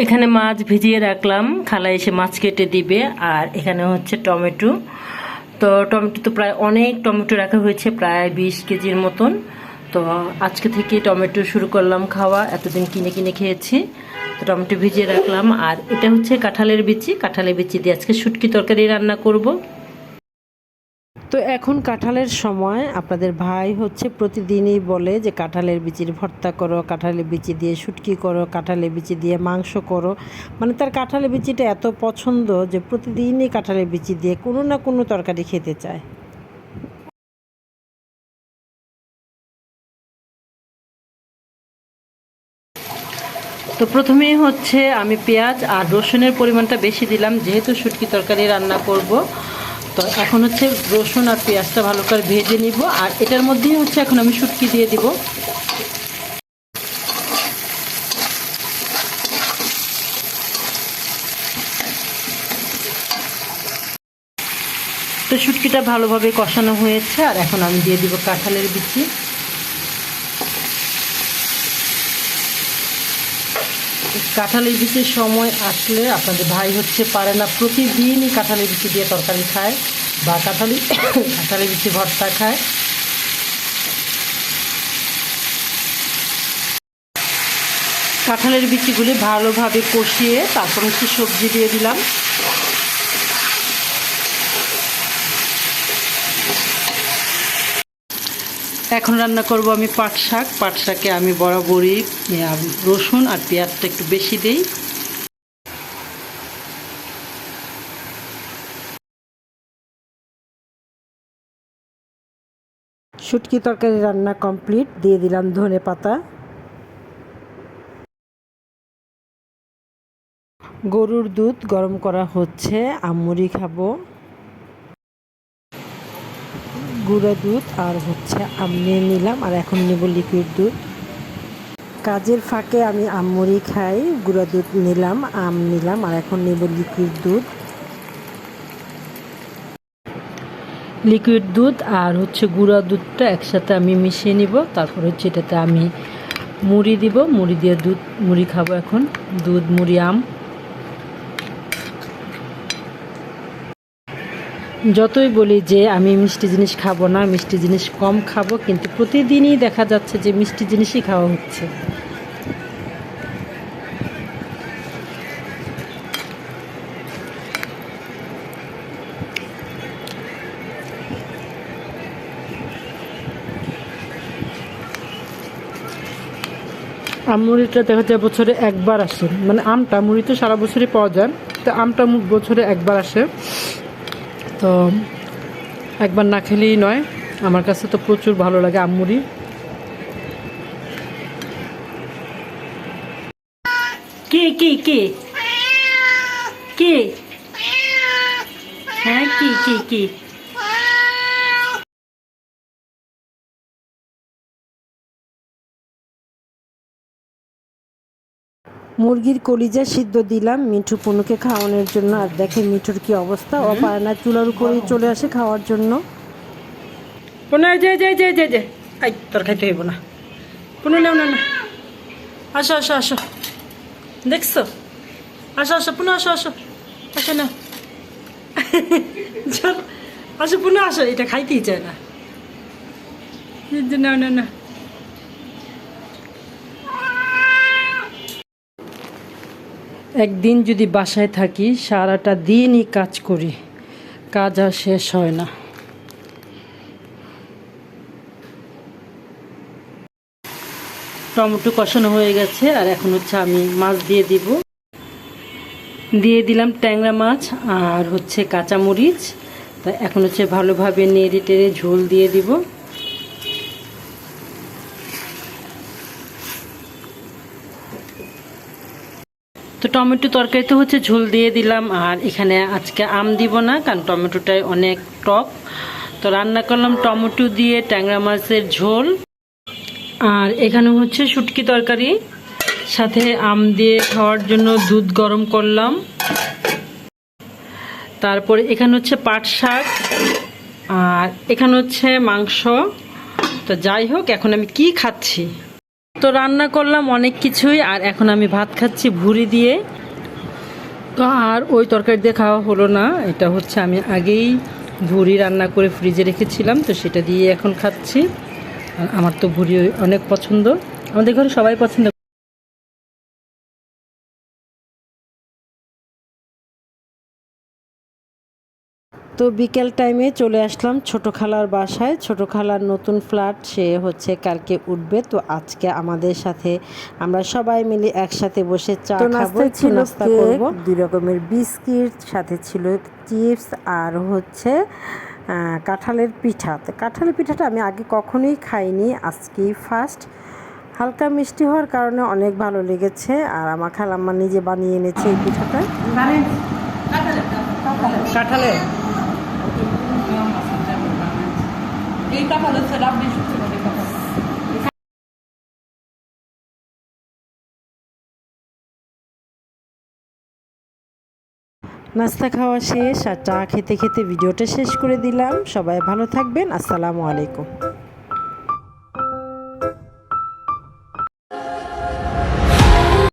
এখানে মাছ ভিজিয়ে রাখলাম, খালা এসে মাছ কেটে দিবে। আর এখানে হচ্ছে টমেটো। তো টমেটো তো প্রায় অনেক টমেটো রাখা হয়েছে, প্রায় 20 কেজির মতন। তো আজকে থেকে টমেটো শুরু করলাম খাওয়া, এতদিন কিনে কিনে খেয়েছি। তো টমেটো ভিজিয়ে রাখলাম। আর এটা হচ্ছে কাঁঠালের বিচি দিয়ে আজকে শুটকি তরকারি রান্না করব। তো এখন কাঁঠালের সময়, আপনাদের ভাই হচ্ছে প্রতিদিনই বলে যে কাঁঠালের বিচির ভর্তা করো, কাঁঠালের বিচি দিয়ে শুটকি করো, কাঁঠালের বিচি দিয়ে মাংস করো। মানে তার কাঁঠালের বিচিটা এত পছন্দ যে প্রতিদিনই কাঁঠালের বিচি দিয়ে কোনো না কোনো তরকারি খেতে চায়। তো প্রথমেই হচ্ছে আমি পেঁয়াজ আর রসুনের পরিমাণটা বেশি দিলাম, যেহেতু শুটকি তরকারি রান্না করব। তো এখন হচ্ছে রসুন আর পেঁয়াজটা ভালো করে ভেজে নিব। আর এটার মধ্যেই হচ্ছে এখন আমি শুটকি দিয়ে দিব। তো শুটকিটা ভালোভাবে কষানো হয়েছে। আর এখন আমি দিয়ে দিব কাঁঠালের বিচি। কাঁঠালের বিচির সময় আসলে আপনাদের ভাই হচ্ছে পারে না, প্রতিদিনই কাঁঠালের বিচি দিয়ে তরকারি খায় বা কাঁঠালের বিচি ভর্তা খায়। কাঁঠালের বিচিগুলি ভালোভাবে কষিয়ে তারপর হচ্ছে সবজি দিয়ে দিলাম। এখন রান্না করব আমি পাট শাক। পাট শাকে আমি বরাবরই রসুন আর পেঁয়াজটা একটু বেশি দিই। শুটকি তরকারি রান্না কমপ্লিট, দিয়ে দিলাম ধনে পাতা। গরুর দুধ গরম করা হচ্ছে, আমুড়ি খাবো। গুঁড়া দুধ আর হচ্ছে আম নিয়ে নিলাম, আর এখন নেব লিকুইড দুধ। কাজের ফাঁকে আমি আমুড়ি খাই, গুঁড়া দুধ নিলাম, আম নিলাম, আর এখন নেব লিকুইড দুধ। লিকুইড দুধ আর হচ্ছে গুঁড়া দুধটা একসাথে আমি মিশিয়ে নিব। তারপর হচ্ছে এটাতে আমি মুড়ি দিব, মুড়ি দিয়ে মুড়ি খাবো এখন। দুধ, মুড়ি, আম। যতই বলি যে আমি মিষ্টি জিনিস খাবো না, মিষ্টি জিনিস কম খাবো, কিন্তু প্রতিদিনই দেখা যাচ্ছে যে মিষ্টি জিনিসই খাওয়া হচ্ছে। মুড়িটা দেখা যায় বছরে একবার আসে, মানে আমটা, মুড়ি তো সারা বছরই পাওয়া যায়, তো আমটা বছরে একবার আসে। তো একবার না খেলেই নয়। আমার কাছে তো প্রচুর ভালো লাগে আমুড়ি। কে কে কে কে হ্যাঁ, কি কি কি মুরগির কলিজা সিদ্ধ দিলাম মিঠু পুনুকে খাওয়ানোর জন্য। আর দেখে মিঠুর কি অবস্থা, ও পারে না, চুলার উপরেই চলে আসে খাওয়ার জন্য। পুনু তোর খাইতে হইব না, পুনু নাও না, আসো আসো আসো, দেখছো, আসো আসো পুনু, আসো আসো আসো না, আসো পুনু আসো, এটা খাইতেই চায় না। না না না, একদিন যদি বাসায় থাকি সারাটা দিনই কাজ করি, কাজ আর শেষ হয় না। টমেটো কষানো হয়ে গেছে। আর এখন হচ্ছে আমি মাছ দিয়ে দিব। দিয়ে দিলাম ট্যাংরা মাছ আর হচ্ছে কাঁচামরিচ। তা এখন হচ্ছে ভালোভাবে নেড়ে টেড়ে ঝোল দিয়ে দিব। তো টমেটো তরকারিতে হচ্ছে ঝোল দিয়ে দিলাম। আর এখানে আজকে আম দিব না, কারণ টমেটোটাই অনেক টক। তো রান্না করলাম টমেটো দিয়ে ট্যাংরা মাছের ঝোল। আর এখানে হচ্ছে শুটকি তরকারি, সাথে আম দিয়ে খাওয়ার জন্য দুধ গরম করলাম। তারপরে এখানে হচ্ছে পাট শাক, আর এখানে হচ্ছে মাংস। তো যাই হোক, এখন আমি কি খাচ্ছি তো রান্না করলাম অনেক কিছুই, আর এখন আমি ভাত খাচ্ছি ভুড়ি দিয়ে। তো আর ওই তরকারি দিয়ে খাওয়া হলো না, এটা হচ্ছে আমি আগেই ভুড়ি রান্না করে ফ্রিজে রেখেছিলাম, তো সেটা দিয়ে এখন খাচ্ছি। আর আমার তো ভুড়ি অনেক পছন্দ, আমাদের ঘরে সবাই পছন্দ। তো বিকেল টাইমে চলে আসলাম ছোটো খালার বাসায়। ছোটো খালার নতুন ফ্ল্যাট, সে হচ্ছে কালকে উঠবে। তো আজকে আমাদের সাথে আমরা সবাই মিলে একসাথে বসে চা খাবো, একটু নাস্তা করবো। 2 রকমের বিস্কিট, সাথে ছিল চিপস, আর হচ্ছে কাঁঠালের পিঠা। তো কাঁঠালের পিঠাটা আমি আগে কখনোই খাইনি, আজকেই ফার্স্ট। হালকা মিষ্টি হওয়ার কারণে অনেক ভালো লেগেছে। আর আমার খালাম্মা নিজে বানিয়ে এনেছে এই পিঠাটা। কাঁঠালের নাস্তা খাওয়া শেষ, আর চা খেতে খেতে ভিডিওটা শেষ করে দিলাম। সবাই ভালো থাকবেন, আসসালামু আলাইকুম।